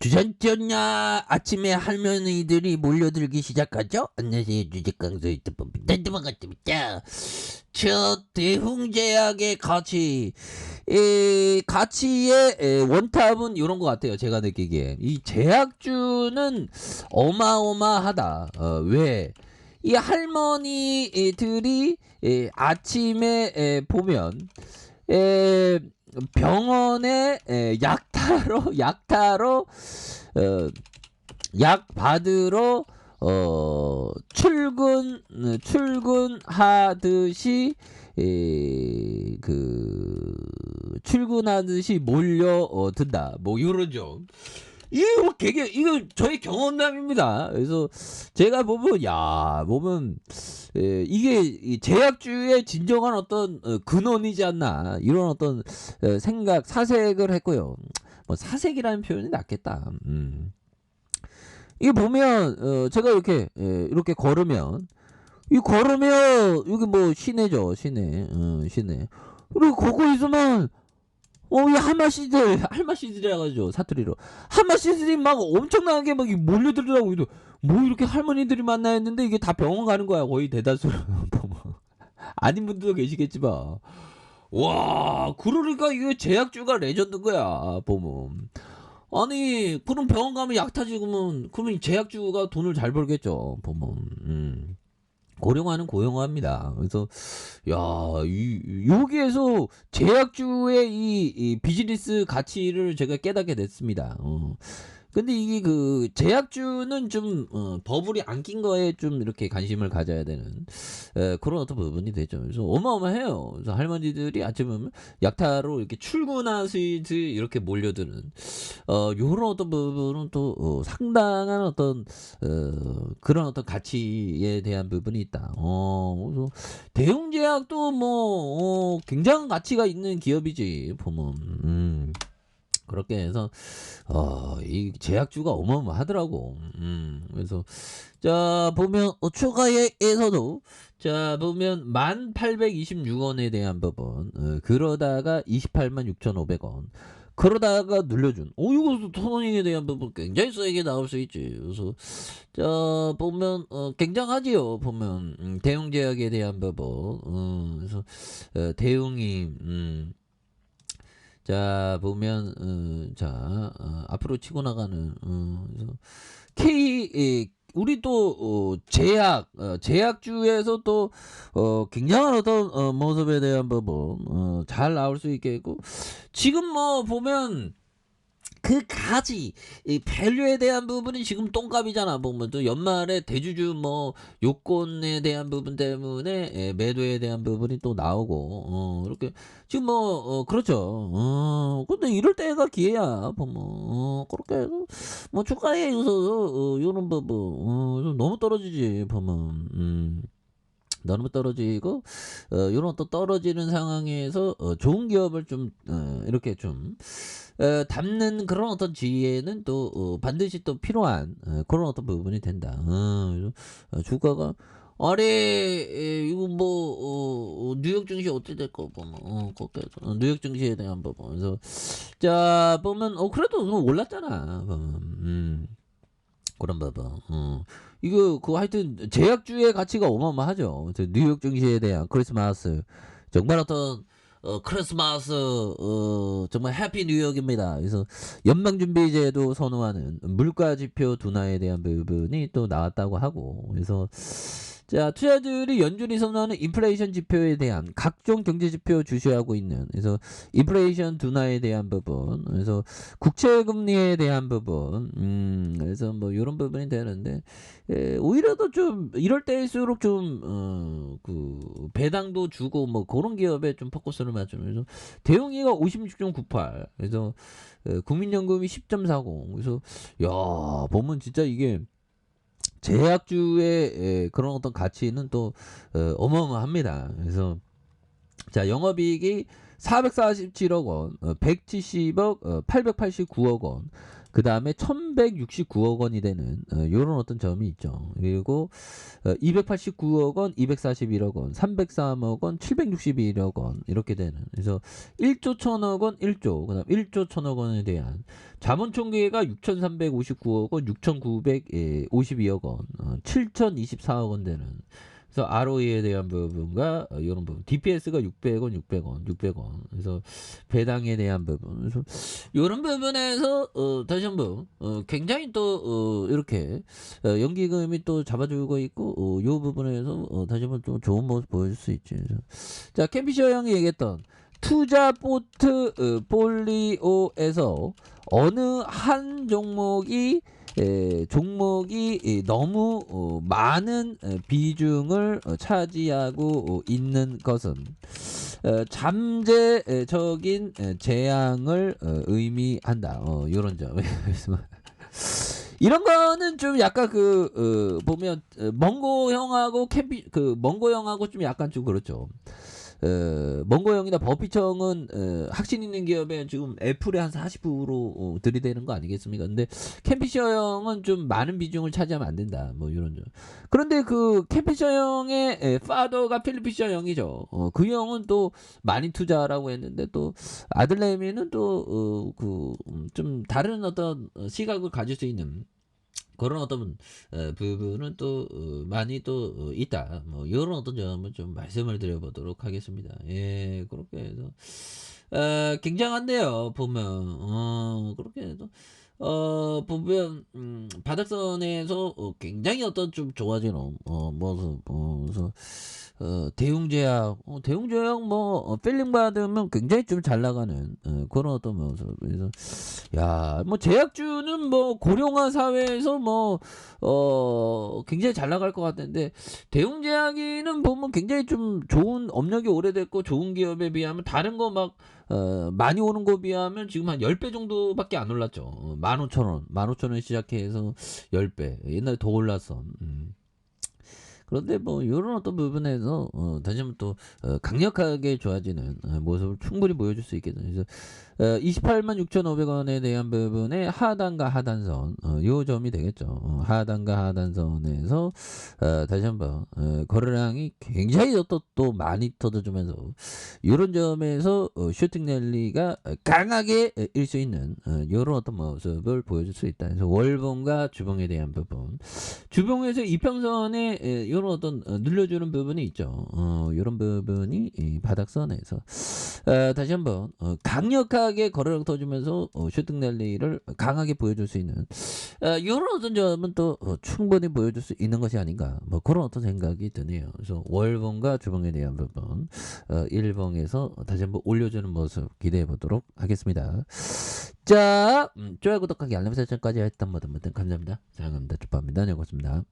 주전전야 아침에 할머니들이 몰려들기 시작하죠. 안녕하세요, 주식강사 유튜브입니다. 반갑습니다. 저 대웅제약의 가치, 가치의 원탑은 이런 것 같아요. 제가 느끼기에 이 제약주는 어마어마하다. 왜? 이 할머니들이 아침에 보면 병원에 약타로 약 받으러 출근하듯이 출근하듯이 몰려든다. 뭐 요런죠. 이거 저희 경험담입니다. 그래서 제가 보면 이게 이 제약주의 진정한 어떤 근원이지 않나 이런 어떤 생각 사색을 했고요. 뭐 사색이라는 표현이 낫겠다. 이게 보면 제가 이렇게 걸으면 여기 뭐 시내죠, 시내. 그리고 걷고 있으면 이 할마씨들이라 가지고 사투리로 할마씨들이 막 엄청나게 막 몰려들더라고. 뭐 이렇게 할머니들이 만나 했는데 이게 다 병원 가는 거야, 거의 대다수로. 아닌 분들도 계시겠지만. 와, 그러니까 이게 제약주가 레전드인 거야, 보면. 아니, 그럼 병원 가면 약 타지면 그러면 제약주가 돈을 잘 벌겠죠, 보면. 고령화는 고령화입니다. 그래서 여기에서 제약주의 이 비즈니스 가치를 제가 깨닫게 됐습니다. 근데 이게 제약주는 좀 버블이 안 낀 거에 좀 이렇게 관심을 가져야 되는 그런 어떤 부분이 되죠. 그래서 어마어마해요. 그래서 할머니들이 아침에 약타로 이렇게 출근하시듯이 이렇게 몰려드는 요런 어떤 부분은 또 상당한 어떤 그런 어떤 가치에 대한 부분이 있다. 그래서 대웅제약도 뭐 굉장한 가치가 있는 기업이지 보면. 그렇게 해서 이 제약주가 어마어마하더라고. 그래서 자 보면 추가에서도 자 보면 1826원에 대한 부분 그러다가 286,500원 그러다가 늘려준 이것도 토너닝에 대한 부분 굉장히 세게 나올 수 있지. 그래서 자 보면 굉장하지요. 보면 대웅제약에 대한 부분 그래서 대웅이 자 보면 앞으로 치고 나가는 그래서 우리 또 제약주에서 또 굉장한 어떤 모습에 대한 부분 잘 나올 수 있겠고 지금 뭐 보면 그 가지 이 밸류에 대한 부분이 지금 똥값이잖아. 보면 또 연말에 대주주 뭐 요건에 대한 부분 때문에 매도에 대한 부분이 또 나오고 이렇게 지금 뭐 그렇죠. 근데 이럴 때가 기회야. 보면 그렇게 해서 뭐 주가에 있어서 요런 부분 좀 너무 떨어지지 보면. 너무 떨어지고 요런 또 떨어지는 상황에서 좋은 기업을 좀 이렇게 좀 담는 그런 어떤 지혜는 또 반드시 또 필요한 그런 어떤 부분이 된다. 그래서 주가가 이거 뭐 뉴욕 증시 어떻게 될 거 보면 그렇게 해서 뉴욕 증시에 대한 부분 그래서 자 보면 그래도 올랐잖아. 그런 부분. 이거 하여튼 제약주의 가치가 어마어마하죠. 뉴욕 증시에 대한 크리스마스 정말 어떤 크리스마스 정말 해피 뉴욕입니다. 그래서 연방준비제도 선호하는 물가지표 둔화에 대한 부분이 또 나왔다고 하고 그래서 자 투자들이 연준이 선호하는 인플레이션 지표에 대한 각종 경제지표 주시하고 있는 그래서 인플레이션 둔화에 대한 부분 그래서 국채금리에 대한 부분 그래서 뭐 이런 부분이 되는데 오히려 더 좀 이럴 때일수록 좀 배당도 주고 뭐 그런 기업에 좀 포커스를 맞추는 그래서 대웅이가 56.98 그래서 국민연금이 10.40 그래서 야 보면 진짜 이게 제약주의 그런 어떤 가치는 또 어마어마합니다. 그래서 자 영업이익이 447억 원, 170억, 889억 원. 그다음에 1,169억 원이 되는 요런 어떤 점이 있죠. 그리고 289억 원, 241억 원, 303억 원, 761억 원 이렇게 되는. 그래서 1조 1,000억 원, 1조. 그다음 1조 1,000억 원에 대한 자본 총계가 6,359억 원, 6,952억 원, 7,024억 원 되는. 그래서 ROE에 대한 부분과 이런 부분, DPS가 600원, 600원, 600원. 그래서 배당에 대한 부분. 그래서 이런 부분에서 다시 한번 굉장히 또 이렇게 연기금이 또 잡아주고 있고 이 부분에서 다시 한번 좀 좋은 모습 보여줄 수 있지. 그래서 자, 캠피셔 형이 얘기했던 투자 포트폴리오에서 어느 한 종목이 너무 많은 비중을 차지하고 있는 것은 잠재적인 재앙을 의미한다. 이런 점. 이런 거는 좀 약간 보면 멍고 형하고 멍고 형하고 좀 약간 좀 그렇죠. 멍고 형이나 버핏 형은 확신 있는 기업에 지금 애플에 한 40% 들이대는 거 아니겠습니까? 근데 캠피셔 형은 좀 많은 비중을 차지하면 안 된다. 뭐 이런 점. 그런데 캠피셔 형의 파더가 필리피셔 형이죠. 그 형은 또 많이 투자라고 했는데 또 아들내미는 또 좀 다른 어떤 시각을 가질 수 있는 그런 어떤 부분은 또 많이 또 있다. 뭐 이런 어떤 점을 좀 말씀을 드려보도록 하겠습니다. 예, 그렇게 해서 굉장한데요. 보면 그렇게 해서 보면 바닥선에서 굉장히 어떤 좀 좋아지는 모습. 그래서 대웅제약, 뭐 필링 받으면 굉장히 좀 잘 나가는 그런 어떤 모습. 그래서 야, 뭐 제약주는 뭐 고령화 사회에서 뭐 굉장히 잘 나갈 것 같은데 대웅제약이는 보면 굉장히 좀 좋은 업력이 오래됐고 좋은 기업에 비하면 다른 거 막 많이 오는 거 비하면 지금 한 10배 정도밖에 안 올랐죠. 15,000원, 15,000원 시작해서 10배. 옛날에 더 올랐어. 그런데 뭐 이런 어떤 부분에서 다시 한번 또 강력하게 좋아지는 모습을 충분히 보여줄 수 있겠죠. 그래서 28만 6,500원에 대한 부분의 하단과 하단선 요 점이 되겠죠. 하단과 하단선에서 다시 한번 거래량이 굉장히 또 많이 터져주면서 이런 점에서 슈팅 랠리가 강하게 일 수 있는 이런 어떤 모습을 보여줄 수 있다. 그래서 월봉과 주봉에 대한 부분, 주봉에서 이평선에 이런 어떤 늘려주는 부분이 있죠. 이런 부분이 이 바닥선에서 다시 한번 강력하게 거래량 터주면서 슈팅 랠리를 강하게 보여줄 수 있는 이런 어떤 점은 또 충분히 보여줄 수 있는 것이 아닌가, 뭐 그런 어떤 생각이 드네요. 그래서 월봉과 주봉에 대한 부분 일봉에서 다시 한번 올려주는 모습 기대해 보도록 하겠습니다. 자, 좋아요, 구독하기, 알람 설정까지 했던 모든 분들 감사합니다. 사랑합니다. 축복합니다. 안녕히 계십니다.